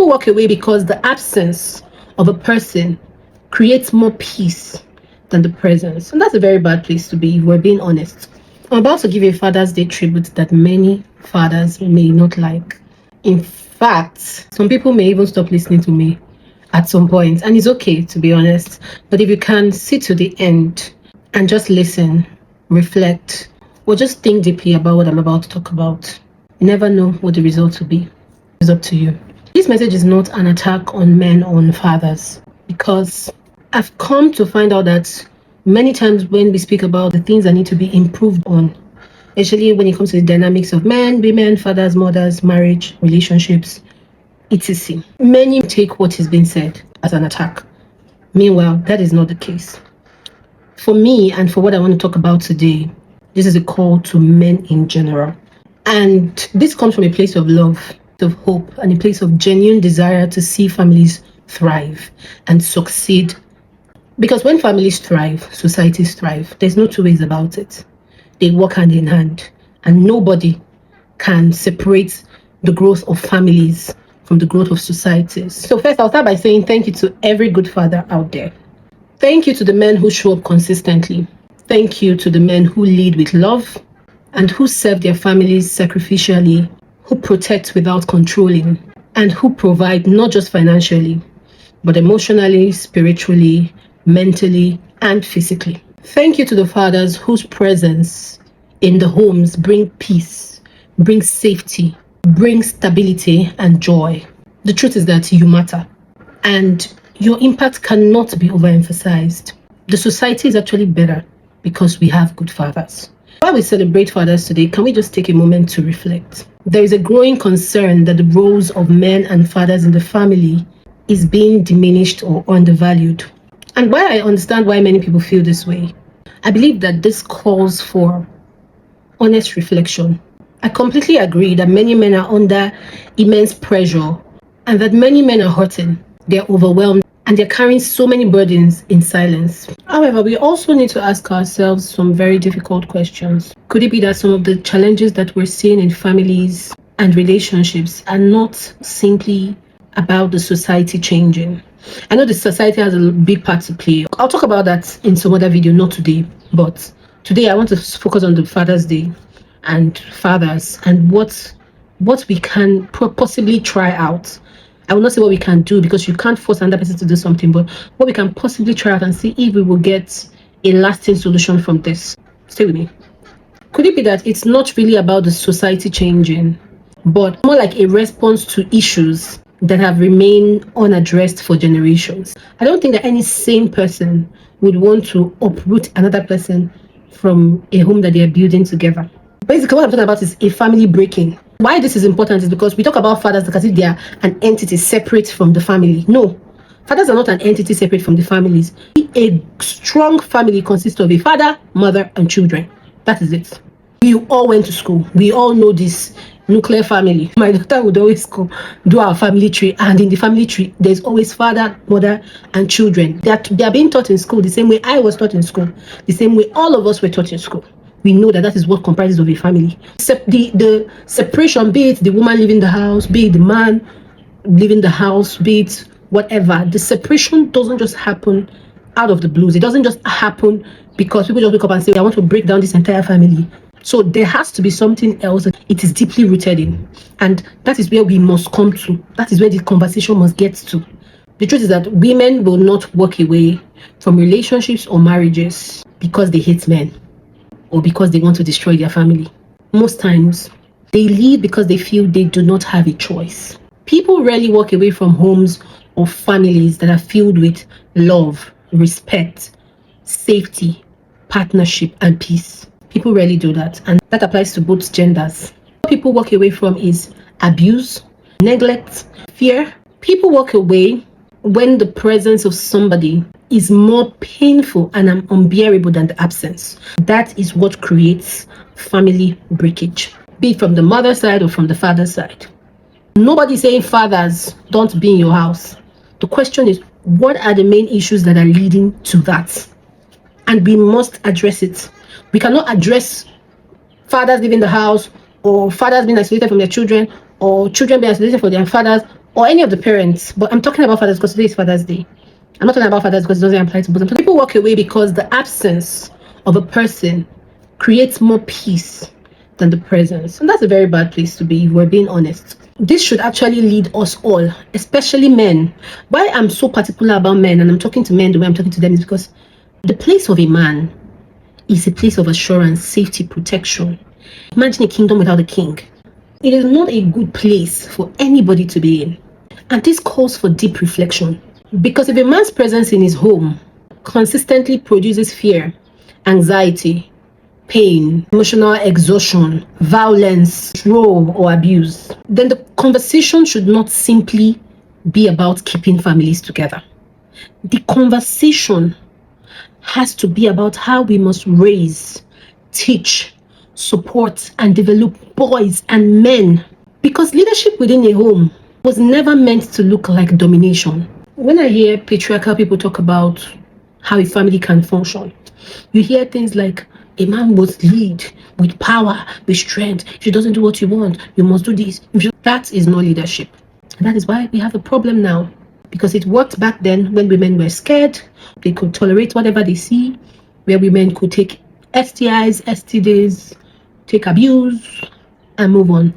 People walk away because the absence of a person creates more peace than the presence. And that's a very bad place to be, if we're being honest. I'm about to give a Father's Day tribute that many fathers may not like. In fact, some people may even stop listening to me at some point, and it's okay, to be honest. But if you can sit to the end and just listen, reflect, or just think deeply about what I'm about to talk about, you never know what the result will be. It's up to you. This message is not an attack on men or on fathers, because I've come to find out that many times when we speak about the things that need to be improved on, especially when it comes to the dynamics of men, women, fathers, mothers, marriage, relationships, etc., many take what is being said as an attack. Meanwhile, that is not the case. For me, and for what I want to talk about today, this is a call to men in general. And this comes from a place of love, of hope, and a place of genuine desire to see families thrive and succeed. Because when families thrive, societies thrive. There's no two ways about it. They work hand in hand, and nobody can separate the growth of families from the growth of societies. So first, I'll start by saying thank you to every good father out there. Thank you to the men who show up consistently. Thank you to the men who lead with love and who serve their families sacrificially, who protect without controlling, and who provide not just financially, but emotionally, spiritually, mentally, and physically. Thank you to the fathers whose presence in the homes bring peace, bring safety, bring stability and joy. The truth is that you matter, and your impact cannot be overemphasized. The society is actually better because we have good fathers. While we celebrate fathers today, can we just take a moment to reflect? There is a growing concern that the roles of men and fathers in the family is being diminished or undervalued. And while I understand why many people feel this way, I believe that this calls for honest reflection. I completely agree that many men are under immense pressure and that many men are hurting. They're overwhelmed and they're carrying so many burdens in silence. However, we also need to ask ourselves some very difficult questions. Could it be that some of the challenges that we're seeing in families and relationships are not simply about the society changing? I know the society has a big part to play. I'll talk about that in some other video, not today. But today I want to focus on the Father's Day and fathers and what we can possibly try out. I will not say what we can do because you can't force another person to do something, but what we can possibly try out and see if we will get a lasting solution from this. Stay with me. Could it be that it's not really about the society changing, but more like a response to issues that have remained unaddressed for generations? I don't think that any sane person would want to uproot another person from a home that they are building together. Basically, what I'm talking about is a family breaking. Why this is important is because we talk about fathers as if they are an entity separate from the family. No, fathers are not an entity separate from the families. A strong family consists of a father, mother, and children. That is it. We all went to school. We all know this nuclear family. My daughter would always go do our family tree, and in the family tree, there's always father, mother, and children. They are being taught in school the same way I was taught in school, the same way all of us were taught in school. We know that is what comprises of a family. The separation, be it the woman leaving the house, be it the man leaving the house, be it whatever, the separation doesn't just happen out of the blues. It doesn't just happen because people just wake up and say, I want to break down this entire family. So there has to be something else that it is deeply rooted in. And that is where we must come to. That is where the conversation must get to. The truth is that women will not walk away from relationships or marriages because they hate men or because they want to destroy their family. Most times, they leave because they feel they do not have a choice. People rarely walk away from homes or families that are filled with love, respect, safety, partnership, and peace. People rarely do that, and that applies to both genders. What people walk away from is abuse, neglect, fear. People walk away when the presence of somebody is more painful and unbearable than the absence. That is what creates family breakage, be it from the mother's side or from the father's side. Nobody's saying fathers don't be in your house. The question is, what are the main issues that are leading to that? And we must address it. We cannot address fathers leaving the house, or fathers being isolated from their children, or children being isolated from their fathers, or any of the parents, but I'm talking about fathers because today is Father's Day. I'm not talking about fathers because it doesn't apply to both. People walk away because the absence of a person creates more peace than the presence. And that's a very bad place to be, if we're being honest. This should actually lead us all, especially men. Why I'm so particular about men, and I'm talking to men the way I'm talking to them, is because the place of a man is a place of assurance, safety, protection. Imagine a kingdom without a king. It is not a good place for anybody to be in. And this calls for deep reflection. Because if a man's presence in his home consistently produces fear, anxiety, pain, emotional exhaustion, violence, control, or abuse, then the conversation should not simply be about keeping families together. The conversation has to be about how we must raise, teach, support, and develop boys and men. Because leadership within a home was never meant to look like domination. When I hear patriarchal people talk about how a family can function, you hear things like, a man must lead with power, with strength. If she doesn't do what you want, you must do this. That is not leadership. That is why we have a problem now. Because it worked back then when women were scared. They could tolerate whatever they see. Where women could take STIs, STDs, take abuse, and move on.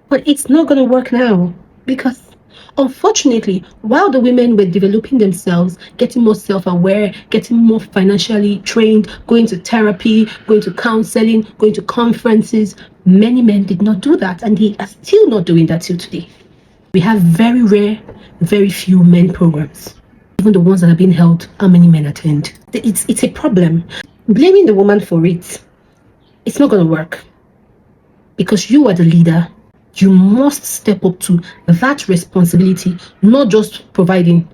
But it's not going to work now. Because unfortunately, while the women were developing themselves, getting more self-aware, getting more financially trained, going to therapy, going to counseling, going to conferences, many men did not do that, and they are still not doing that till today. We have very rare, very few men programs. Even the ones that are being held, how many men attend? It's a problem. Blaming the woman for it's not going to work. Because you are the leader. You must step up to that responsibility, not just providing,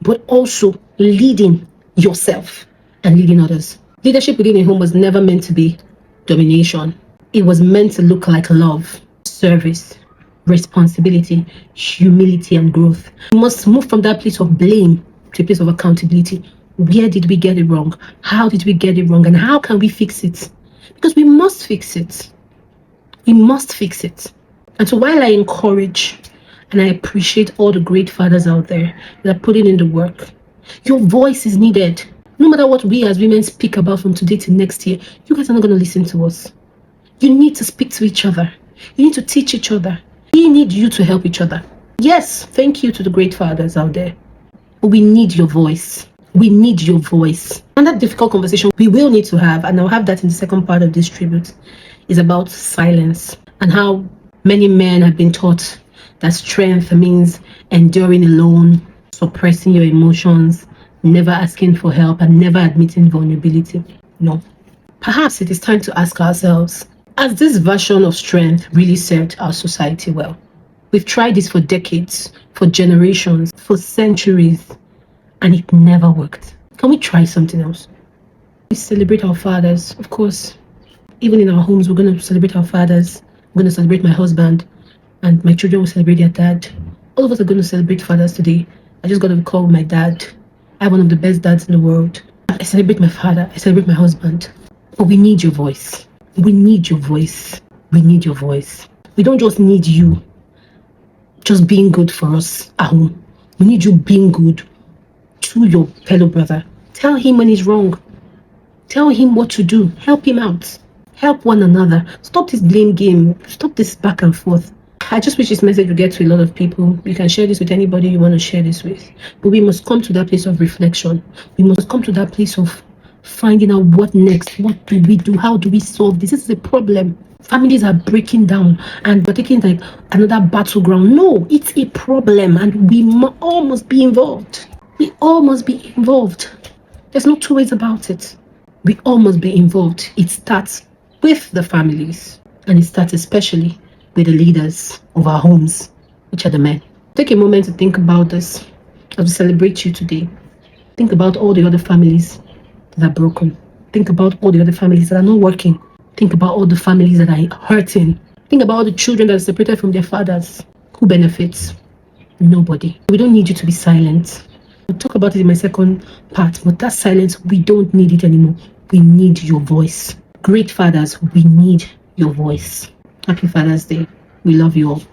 but also leading yourself and leading others. Leadership within a home was never meant to be domination. It was meant to look like love, service, responsibility, humility, and growth. We must move from that place of blame to a place of accountability. Where did we get it wrong? How did we get it wrong? And how can we fix it? Because we must fix it. We must fix it. And so while I encourage and I appreciate all the great fathers out there that are putting in the work, your voice is needed. No matter what we as women speak about from today to next year, you guys are not going to listen to us. You need to speak to each other. You need to teach each other. We need you to help each other. Yes, thank you to the great fathers out there. But we need your voice. We need your voice. And that difficult conversation we will need to have, and I'll have that in the second part of this tribute, is about silence and how many men have been taught that strength means enduring alone, suppressing your emotions, never asking for help, and never admitting vulnerability. No. Perhaps it is time to ask ourselves, has this version of strength really served our society well? We've tried this for decades, for generations, for centuries, and it never worked. Can we try something else? We celebrate our fathers, of course. Even in our homes, we're going to celebrate our fathers. I'm going to celebrate my husband, and my children will celebrate their dad. All of us are going to celebrate fathers today. I just got to call my dad. I have one of the best dads in the world. I celebrate my father. I celebrate my husband. But we need your voice. We need your voice. We need your voice. We don't just need you just being good for us at home. We need you being good to your fellow brother. Tell him when he's wrong. Tell him what to do. Help him out. Help one another. Stop this blame game. Stop this back and forth. I just wish this message would get to a lot of people. You can share this with anybody you want to share this with. But we must come to that place of reflection. We must come to that place of finding out what next. What do we do? How do we solve this? This is a problem. Families are breaking down and we're taking like another battleground. No, it's a problem and we all must be involved. We all must be involved. There's no two ways about it. We all must be involved. It starts with the families, and it starts especially with the leaders of our homes, which are the men. Take a moment to think about this as we celebrate you today. Think about all the other families that are broken. Think about all the other families that are not working. Think about all the families that are hurting. Think about all the children that are separated from their fathers. Who benefits? Nobody. We don't need you to be silent. I'll talk about it in my second part, but that silence, we don't need it anymore. We need your voice. Great fathers, we need your voice. Happy Father's Day. We love you all.